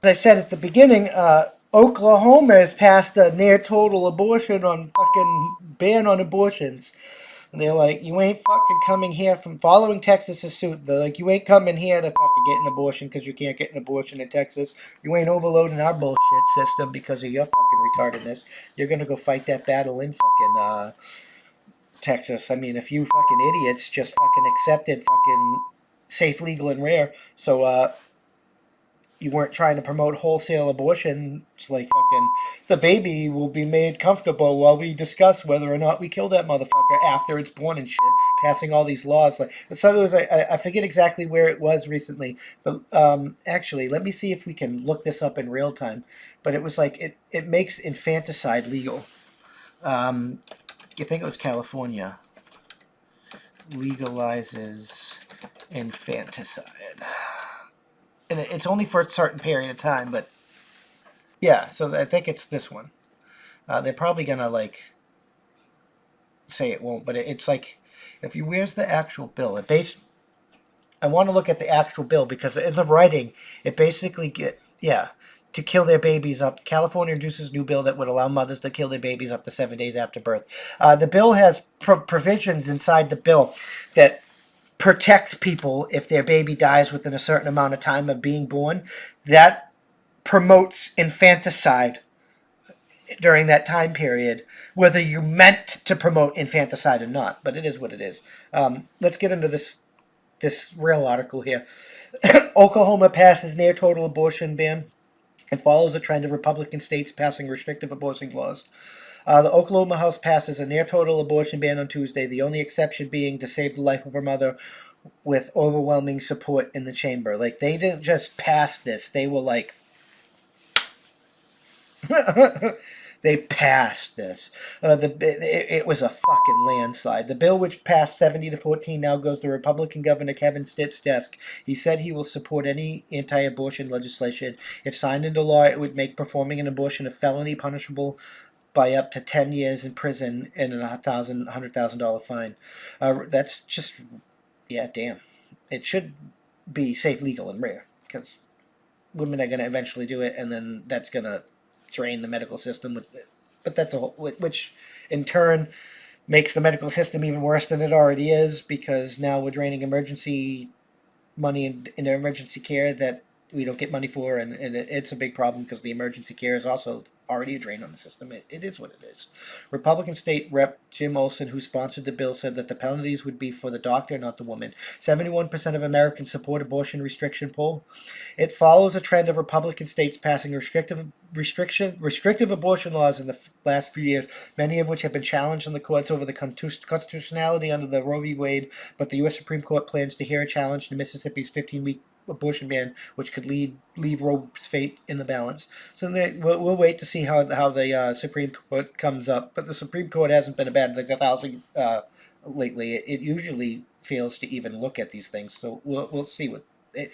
as I said at the beginning, Oklahoma has passed a near total abortion on fucking ban on abortions. And they're like, you ain't fucking coming here from following Texas's suit. They're like, you ain't coming here to fucking get an abortion because you can't get an abortion in Texas. You ain't overloading our bullshit system because of your fucking retardedness. You're gonna go fight that battle in fucking Texas. I mean, if you fucking idiots just fucking accepted fucking safe, legal, and rare, so you weren't trying to promote wholesale abortion. It's like fucking the baby will be made comfortable while we discuss whether or not we kill that motherfucker after it's born and shit. Passing all these laws, like so it was. I forget exactly where it was recently, but actually, let me see if we can look this up in real time. But it was like it makes infanticide legal. I think it was California legalizes infanticide, and it's only for a certain period of time. But yeah, so I think it's this one. They're probably gonna like say it won't, but it's like if you where's the actual bill? I want to look at the actual bill because in the writing, it basically to kill their babies up. California introduces a new bill that would allow mothers to kill their babies up to 7 days after birth. The bill has provisions inside the bill that protect people if their baby dies within a certain amount of time of being born. That promotes infanticide during that time period, whether you meant to promote infanticide or not. But it is what it is. Let's get into this real article here. Oklahoma passes near total abortion ban and follows a trend of Republican states passing restrictive abortion laws. The Oklahoma House passes a near total abortion ban on Tuesday, the only exception being to save the life of her mother with overwhelming support in the chamber. Like, they didn't just pass this, they were like, they passed this. It was a fucking landslide. The bill, which passed 70-14, now goes to Republican Governor Kevin Stitt's desk. He said he will support any anti-abortion legislation. If signed into law, it would make performing an abortion a felony punishable by up to 10 years in prison and a $100,000 fine. That's just, yeah, damn. It should be safe, legal, and rare because women are going to eventually do it, and then that's going to drain the medical system. But that's a whole, which in turn makes the medical system even worse than it already is because now we're draining emergency money into emergency care that we don't get money for, and it's a big problem because the emergency care is also already a drain on the system. It is what it is. Republican State Rep Jim Olson, who sponsored the bill, said that the penalties would be for the doctor, not the woman. 71% of Americans support abortion restriction poll. It follows a trend of Republican states passing restrictive abortion laws in the last few years, many of which have been challenged in the courts over the constitutionality under the Roe v. Wade, but the U.S. Supreme Court plans to hear a challenge to Mississippi's 15-week abortion ban, which could leave Roe's fate in the balance. So we'll wait to see how the Supreme Court comes up. But the Supreme Court hasn't been a bad thing lately. It usually fails to even look at these things. So we'll see what it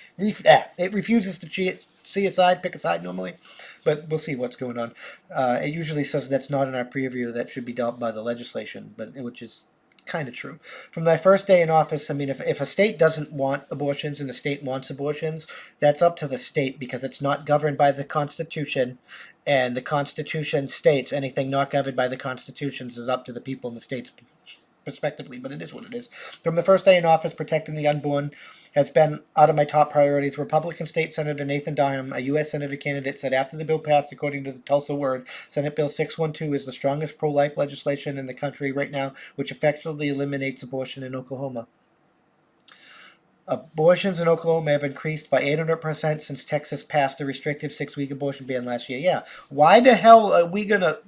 refuses to see a side, pick a side normally, but we'll see what's going on. It usually says that's not in our preview. That should be dealt by the legislation, but which is kind of true. From my first day in office, I mean, if a state doesn't want abortions and the state wants abortions, that's up to the state because it's not governed by the Constitution, and the Constitution states anything not governed by the Constitution is up to the people in the states respectively, but it is what it is. From the first day in office, protecting the unborn has been out of my top priorities. Republican State Senator Nathan Dahum, a U.S. Senator candidate, said after the bill passed, according to the Tulsa Word, Senate Bill 612 is the strongest pro-life legislation in the country right now, which effectively eliminates abortion in Oklahoma. Abortions in Oklahoma have increased by 800% since Texas passed the restrictive 6-week abortion ban last year. Yeah, why the hell are we going to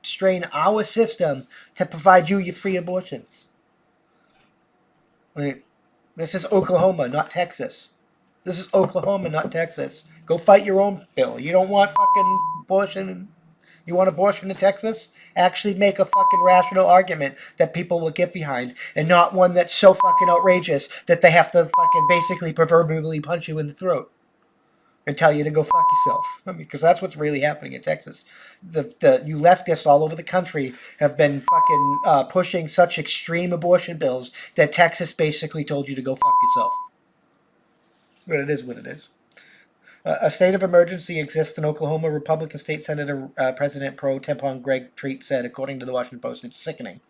strain our system to provide you your free abortions? I mean, this is Oklahoma, not Texas. This is Oklahoma, not Texas. Go fight your own bill. You don't want fucking abortion? You want abortion in Texas? Actually make a fucking rational argument that people will get behind, and not one that's so fucking outrageous that they have to fucking basically proverbially punch you in the throat and tell you to go fuck yourself. I mean, because that's what's really happening in Texas. You leftists all over the country have been fucking pushing such extreme abortion bills that Texas basically told you to go fuck yourself. But it is what it is. A state of emergency exists in Oklahoma. Republican State Senator President Pro Tempon Greg Treat said, according to the Washington Post, it's sickening.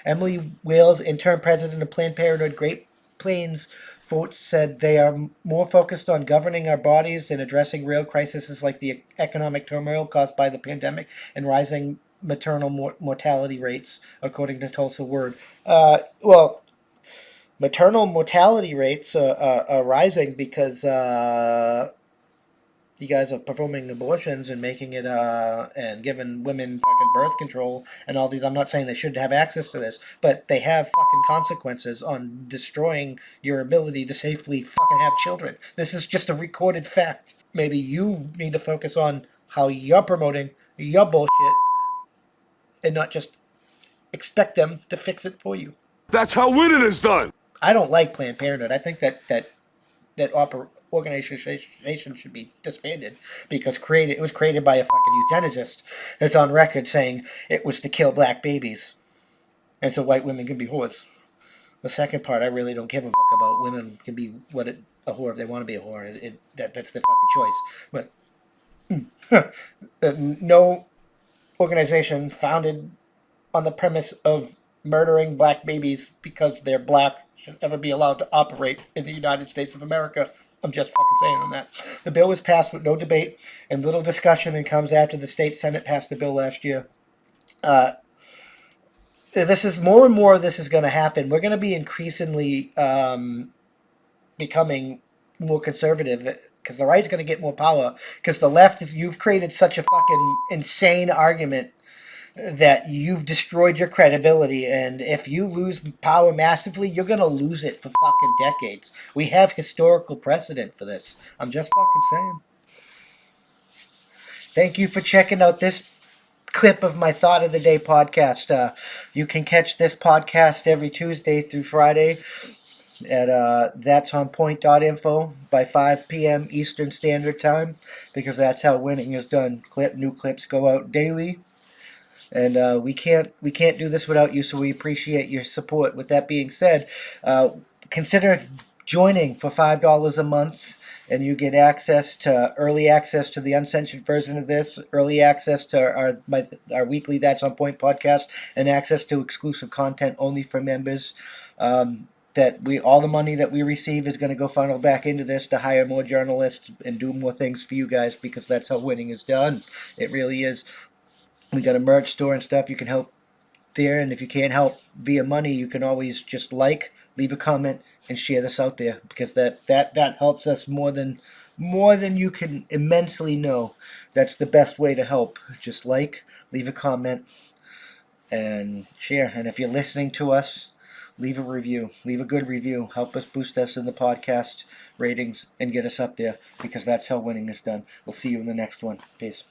Emily Wales, interim president of Planned Parenthood Great Plains votes, said they are more focused on governing our bodies and addressing real crises like the economic turmoil caused by the pandemic and rising maternal mortality rates, according to Tulsa Word. Well, maternal mortality rates are rising because you guys are performing abortions and making it and giving women fucking birth control and all these. I'm not saying they should have access to this, but they have fucking consequences on destroying your ability to safely fucking have children. This is just a recorded fact. Maybe you need to focus on how you're promoting your bullshit and not just expect them to fix it for you. That's how winning is done. I don't like Planned Parenthood. I think that organization should be disbanded because it was created by a fucking eugenicist that's on record saying it was to kill black babies, and so white women can be whores. The second part, I really don't give a fuck about. Women can be a whore if they want to be a whore. That's their fucking choice. But no organization founded on the premise of murdering black babies because they're black should ever be allowed to operate in the United States of America. I'm just fucking saying on that. The bill was passed with no debate and little discussion and comes after the state Senate passed the bill last year. This is more and more of this is going to happen. We're going to be increasingly becoming more conservative because the right's going to get more power because the left, you've created such a fucking insane argument that you've destroyed your credibility, and if you lose power massively, you're going to lose it for fucking decades. We have historical precedent for this. I'm just fucking saying. Thank you for checking out this clip of my Thought of the Day podcast. You can catch this podcast every Tuesday through Friday at that'sonpoint.info by 5 p.m. Eastern Standard Time, because that's how winning is done. New clips go out daily. And we can't do this without you, so we appreciate your support. With that being said, consider joining for $5 a month, and you get early access to the uncensored version of this, early access to our weekly That's On Point podcast, and access to exclusive content only for members. All the money that we receive is going to go funnel back into this to hire more journalists and do more things for you guys, because that's how winning is done. It really is. We got a merch store and stuff. You can help there, and if you can't help via money, you can always just leave a comment, and share this out there, because that helps us more than you can immensely know. That's the best way to help. Just leave a comment, and share. And if you're listening to us, leave a review. Leave a good review. Help us boost us in the podcast ratings and get us up there, because that's how winning is done. We'll see you in the next one. Peace.